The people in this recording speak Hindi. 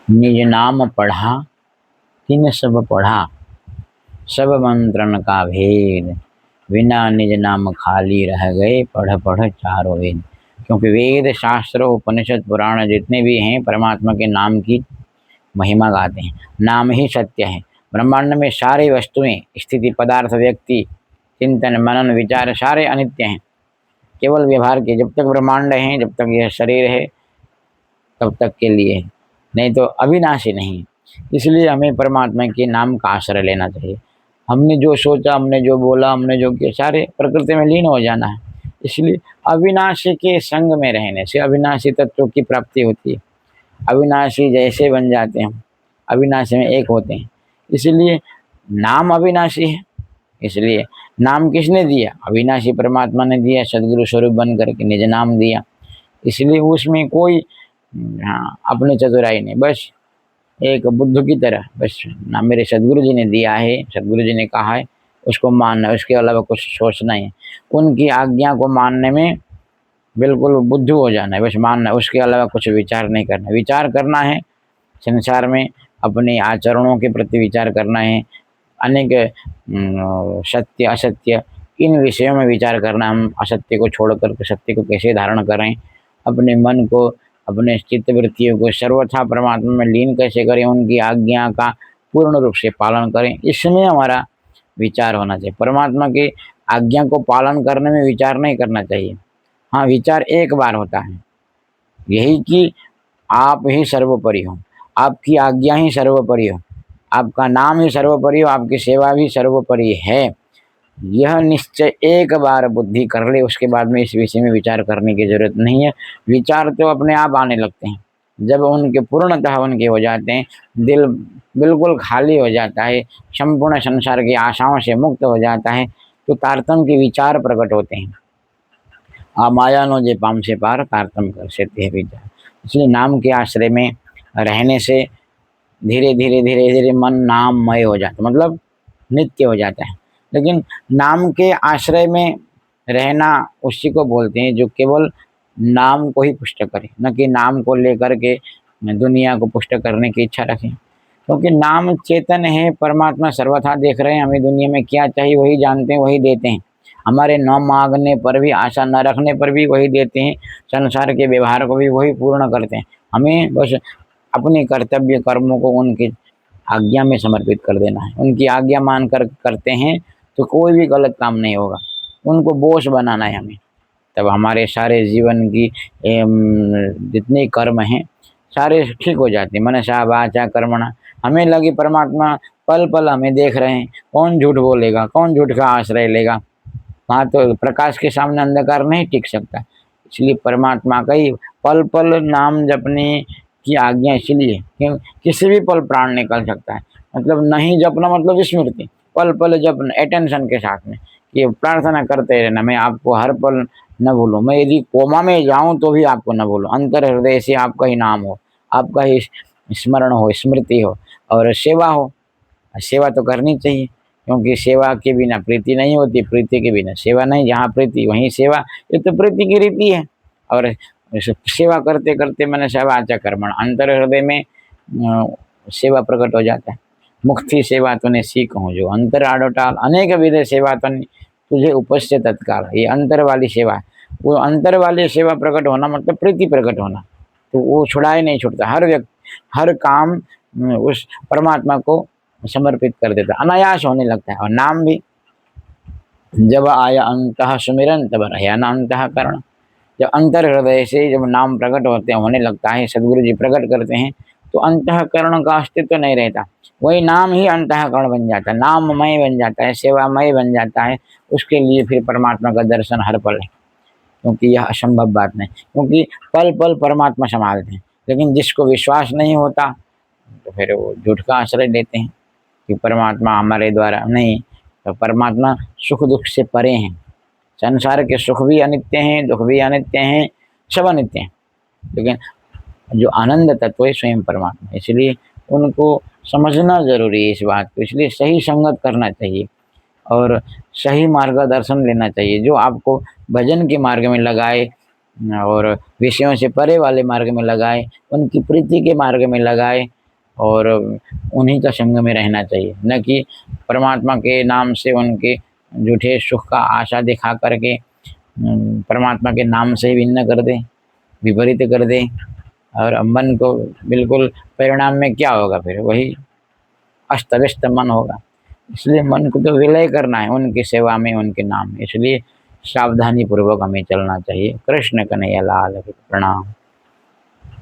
निज नाम पढ़ा तिन सब पढ़ा, सब मंत्रन का भेद। बिना निज नाम खाली रह गए, पढ़ पढ़ चारों वेद। क्योंकि वेद शास्त्र उपनिषद पुराण जितने भी हैं परमात्मा के नाम की महिमा गाते हैं। नाम ही सत्य है। ब्रह्मांड में सारी वस्तुएं, स्थिति, पदार्थ, व्यक्ति, चिंतन, मनन, विचार सारे अनित्य हैं, केवल व्यवहार के। जब तक ब्रह्मांड है, जब तक यह शरीर है, तब तक के लिए है, नहीं तो अविनाशी नहीं। इसलिए हमें परमात्मा के नाम का आश्रय लेना चाहिए। हमने जो सोचा, हमने जो बोला, हमने जो किया, सारे प्रकृति में लीन हो जाना है। इसलिए अविनाशी के संग में रहने से अविनाशी तत्वों की प्राप्ति होती है। अविनाशी जैसे बन जाते हैं, अविनाशी में एक होते हैं। इसलिए नाम अविनाशी है। इसलिए नाम किसने दिया? अविनाशी परमात्मा ने दिया, सदगुरु स्वरूप बन करके निज नाम दिया। इसलिए उसमें कोई अपनी चतुराई नहीं, बस एक बुद्ध की तरह, बस ना मेरे सदगुरु जी ने दिया है, सदगुरु जी ने कहा है, उसको मानना है, उसके अलावा कुछ सोचना है। उनकी आज्ञा को मानने में बिल्कुल बुद्धू हो जाना है, बस मानना है, उसके अलावा कुछ विचार नहीं करना। विचार करना है संसार में, अपने आचरणों के प्रति विचार करना है। अनेक सत्य असत्य इन विषयों में विचार करना। हम असत्य को छोड़ कर सत्य को कैसे धारण करें, अपने मन को, अपने चित्तवृत्तियों को सर्वथा परमात्मा में लीन कैसे करें, उनकी आज्ञा का पूर्ण रूप से पालन करें, इसमें हमारा विचार होना चाहिए। परमात्मा की आज्ञा को पालन करने में विचार नहीं करना चाहिए। हाँ, विचार एक बार होता है, यही कि आप ही सर्वोपरि हो, आपकी आज्ञा ही सर्वोपरि हो, आपका नाम ही सर्वोपरि हो, आपकी सेवा भी सर्वोपरि है। यह निश्चय एक बार बुद्धि कर ले, उसके बाद में इस विषय में विचार करने की जरूरत नहीं है। विचार तो अपने आप आने लगते हैं जब उनके पूर्णतः उनके हो जाते हैं, दिल बिल्कुल खाली हो जाता है, संपूर्ण संसार की आशाओं से मुक्त हो जाता है, तो तारतम्य के विचार प्रकट होते हैं। आ माया नो जे पाम से पार, तारतम्य कर से ते विचार। इसलिए नाम के आश्रय में रहने से धीरे धीरे धीरे धीरे मन नाममय हो जाता, मतलब नित्य हो जाता है। लेकिन नाम के आश्रय में रहना उसी को बोलते हैं जो केवल नाम को ही पुष्ट करे, न कि नाम को लेकर के दुनिया को पुष्ट करने की इच्छा रखें। क्योंकि नाम चेतन है, परमात्मा सर्वथा देख रहे हैं, हमें दुनिया में क्या चाहिए वही जानते हैं, वही देते हैं। हमारे न मांगने पर भी, आशा न रखने पर भी वही देते हैं, संसार के व्यवहार को भी वही पूर्ण करते हैं। हमें बस अपने कर्तव्य कर्मों को उनकी आज्ञा में समर्पित कर देना है। उनकी आज्ञा मान कर करते हैं तो कोई भी गलत काम नहीं होगा, उनको बोझ बनाना है हमें। तब हमारे सारे जीवन की जितने कर्म हैं सारे ठीक हो जाते हैं। मनसा वाचा कर्मणा, हमें लगे परमात्मा पल पल हमें देख रहे हैं, कौन झूठ बोलेगा, कौन झूठ का आश्रय लेगा। वहाँ तो प्रकाश के सामने अंधकार नहीं टिक सकता। इसलिए परमात्मा का ही पल पल नाम जपने की आज्ञा इसलिए, क्यों किसी भी पल प्राण निकल सकता है। मतलब नहीं जपना मतलब स्मृति, पल पल जपना अटेंशन के साथ में, कि प्रार्थना करते रहना, मैं आपको हर पल न भूलूं, मैं यदि कोमा में जाऊं तो भी आपको न भूलूं, अंतर हृदय से आपका ही नाम हो, आपका ही स्मरण हो, स्मृति हो, और सेवा हो। सेवा तो करनी चाहिए, क्योंकि सेवा के बिना प्रीति नहीं होती, प्रीति के बिना सेवा नहीं। जहाँ प्रीति वहीं सेवा, ये तो प्रीति की रीति है। और सेवा करते करते मैंने सेवा आचा कर्मण, अंतर हृदय में सेवा प्रकट हो जाता है। मुक्ति सेवा तूने सीखूं जो, अंतर आड़ो टाल अनेक विधि सेवा तन तुझे उपस्थित तत्काल। ये अंतर वाली सेवा है। वो अंतर वाली सेवा प्रकट होना मतलब प्रीति प्रकट होना, तो वो छुड़ाए नहीं छूटता। हर व्यक्ति हर काम उस परमात्मा को समर्पित कर देता, अनायास होने लगता है। और नाम भी जब आया अंतः सुमिरन तब रहा ना अंतःकरण। जब अंतर हृदय से जब नाम प्रकट होते होने लगता है, सदगुरु जी प्रकट करते हैं, तो अंतःकरण का अस्तित्व नहीं रहता। वही नाम ही अंतःकरण बन जाता है, नाममय बन जाता है, सेवामय बन जाता है। उसके लिए फिर परमात्मा का दर्शन हर पल है, क्योंकि यह असंभव बात नहीं, क्योंकि पल पल परमात्मा संभालते हैं। लेकिन जिसको विश्वास नहीं होता तो फिर वो झूठ का आश्रय लेते हैं कि परमात्मा हमारे द्वारा नहीं। तो परमात्मा सुख दुख से परे हैं। संसार के सुख भी अनित्य हैं, दुख भी अनित्य हैं, सब अनित्य हैं, लेकिन जो आनंद तत्व है स्वयं परमात्मा। इसलिए उनको समझना जरूरी है इस बात को। इसलिए सही संगत करना चाहिए और सही मार्गदर्शन लेना चाहिए, जो आपको भजन के मार्ग में लगाए और विषयों से परे वाले मार्ग में लगाए, उनकी प्रीति के मार्ग में लगाए, और उन्हीं का संग में रहना चाहिए, न कि परमात्मा के नाम से उनके झूठे सुख का आशा दिखा करके परमात्मा के नाम से भिन्न कर दे, विपरीत कर दे। और मन को बिल्कुल परिणाम में क्या होगा, फिर वही अस्त व्यस्त मन होगा। इसलिए मन को तो विलय करना है उनकी सेवा में, उनके नाम में। इसलिए सावधानी पूर्वक हमें चलना चाहिए। कृष्ण कन्हैया लाल की प्रणाम।